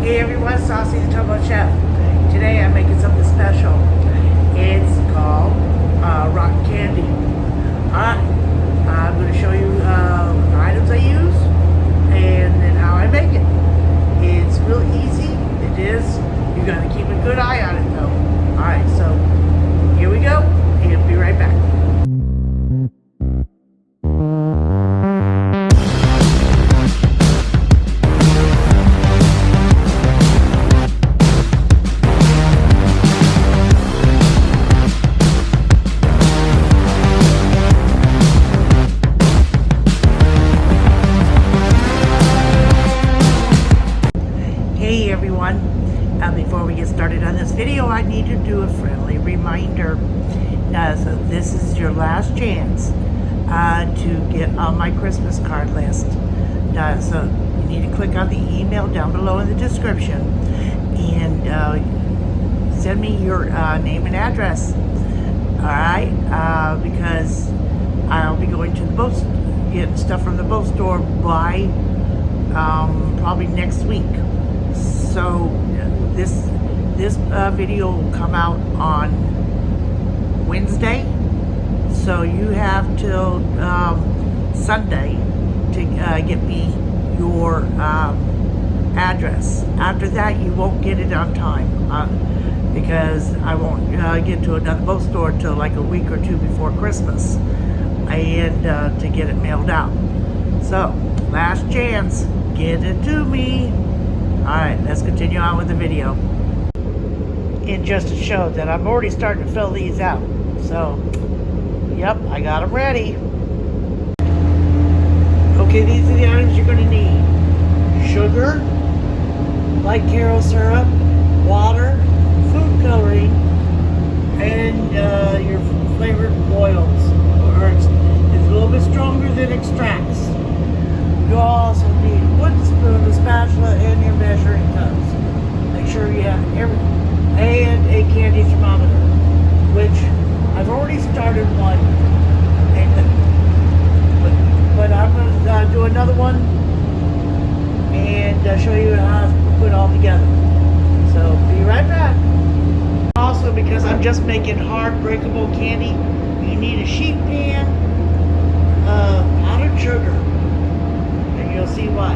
Hey everyone, Saucy the Towboat Chef. Today I'm making something special. It's called rock candy. Alright, I'm going to show you the items I use and then how I make it. It's real easy. It is. You got to keep a good eye on it though. Alright, so here we go and be right back. Hey everyone, before we get started on this video, I need to do a friendly reminder. So this is your last chance to get on my Christmas card list. So you need to click on the email down below in the description and send me your name and address. Alright, because I'll be going to the boat, getting stuff from the boat store by probably next week. So this video will come out on Wednesday, so you have till Sunday to get me your address. After that you won't get it on time because I won't get to another boat store till like a week or two before Christmas and to get it mailed out. So last chance, get it to me. Alright, let's continue on with the video. And just to show that I'm already starting to fill these out. So, yep, I got them ready. Okay, these are the items you're going to need. Sugar, light Karo syrup, water, food coloring, and your flavored oils. It's a little bit stronger than extracts. You also need a wooden spoon, a spatula, and your measuring cups. Make sure you have everything. And a candy thermometer, which I've already started one, but I'm going to do another one and show you how to put it all together. So be right back. Also, because I'm just making hard breakable candy, you need a sheet pan, powdered sugar. You'll see why.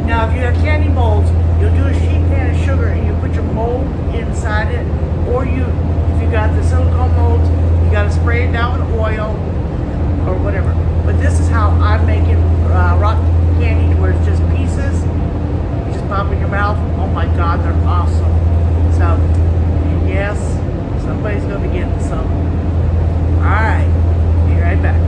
Now if you have candy molds, you'll do a sheet pan of sugar and you put your mold inside it, or if you got the silicone molds, you got to spray it down with oil or whatever. But this is how I'm making rock candy, where it's just pieces, you just pop in your mouth. Oh my god, they're awesome. So yes, somebody's going to be getting some. Alright, be right back.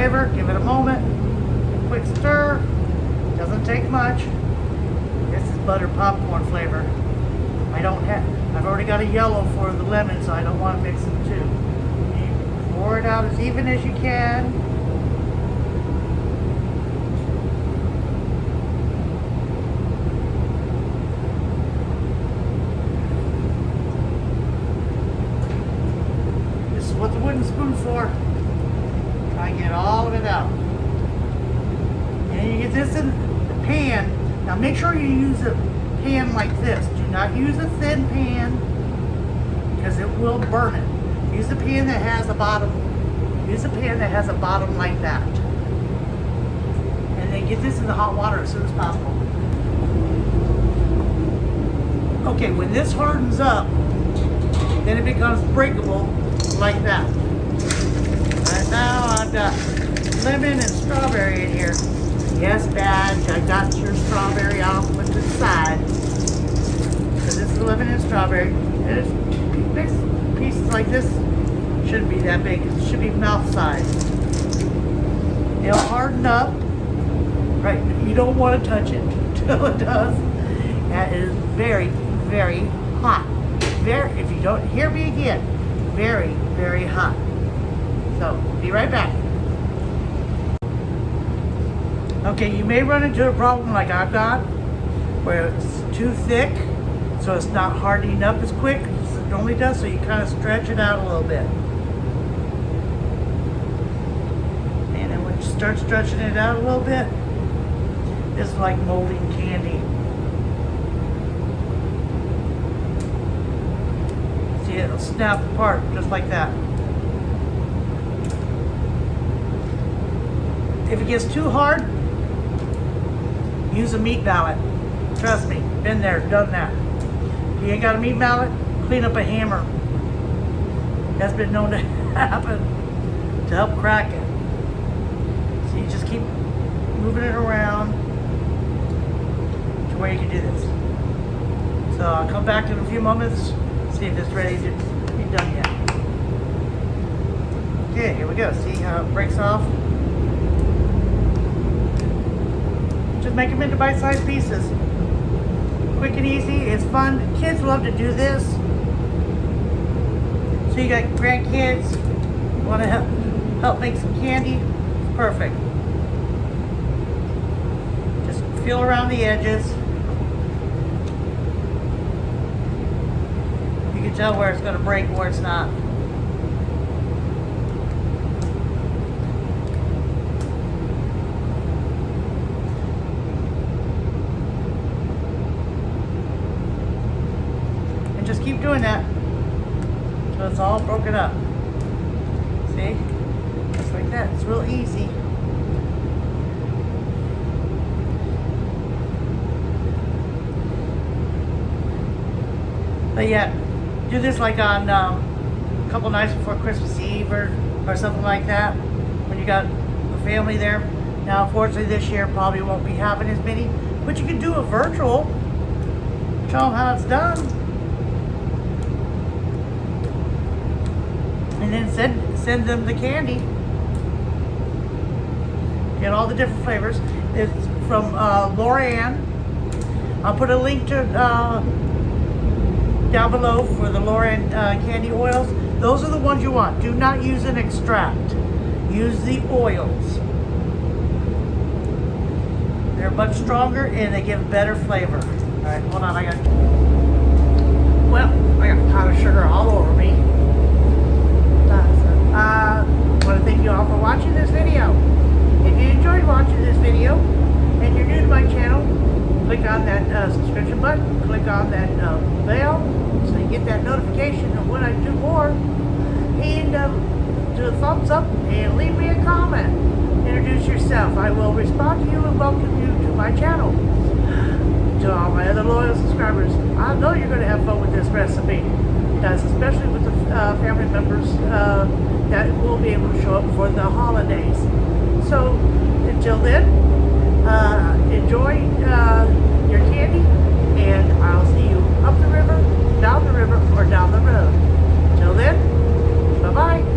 flavor. Give it a moment. Quick stir. Doesn't take much. This is butter popcorn flavor. I've already got a yellow for the lemon, so I don't want to mix them too. You pour it out as even as you can. This is what the wooden spoon's for. Try and get all of it out. And you get this in the pan. Now make sure you use a pan like this. Do not use a thin pan because it will burn it. Use a pan that has a bottom. Use a pan that has a bottom like that. And then get this in the hot water as soon as possible. Okay, when this hardens up, then it becomes breakable like that. Right now I've got lemon and strawberry in here. Yes, badge, I got your strawberry off with the side. Because it's lemon and strawberry. And it's mixed pieces like this. Shouldn't be that big. It should be mouth size. It'll harden up. Right, you don't want to touch it until it does. That is very, very hot. If you don't hear me again, very, very hot. So, be right back. Okay, you may run into a problem like I've got, where it's too thick, so it's not hardening up as quick as it normally does, so you kind of stretch it out a little bit. And then when you start stretching it out a little bit, it's like molding candy. See, it'll snap apart just like that. If it gets too hard, use a meat mallet. Trust me, been there, done that. If you ain't got a meat mallet, clean up a hammer. That's been known to happen to help crack it. So you just keep moving it around to where you can do this. So I'll come back in a few moments, see if it's ready to be done yet. Okay, here we go. See how it breaks off? Just make them into bite-sized pieces. Quick and easy. It's fun. Kids love to do this. So you got grandkids, want to help make some candy? Perfect. Just feel around the edges. You can tell where it's going to break and where it's not. Just keep doing that until it's all broken up. See? Just like that. It's real easy. But yeah, do this like on a couple nights before Christmas Eve or something like that when you got a family there. Now, unfortunately, this year probably won't be having as many, but you can do a virtual. Show them how it's done. And then send them the candy. Get all the different flavors. It's from LorAnne. I'll put a link to down below for the LorAnne candy oils. Those are the ones you want. Do not use an extract. Use the oils. They're much stronger and they give better flavor. All right, hold on. I got powdered sugar all over me. I want to thank you all for watching this video. If you enjoyed watching this video and you're new to my channel, click on that subscription button, click on that bell so you get that notification of when I do more, and do a thumbs up and leave me a comment. Introduce yourself. I will respond to you and welcome you to my channel. To all my other loyal subscribers, I know you're going to have fun with this recipe, especially with the family members that will be able to show up for the holidays. So until then, enjoy your candy, and I'll see you up the river, down the river, or down the road. Till then, bye-bye.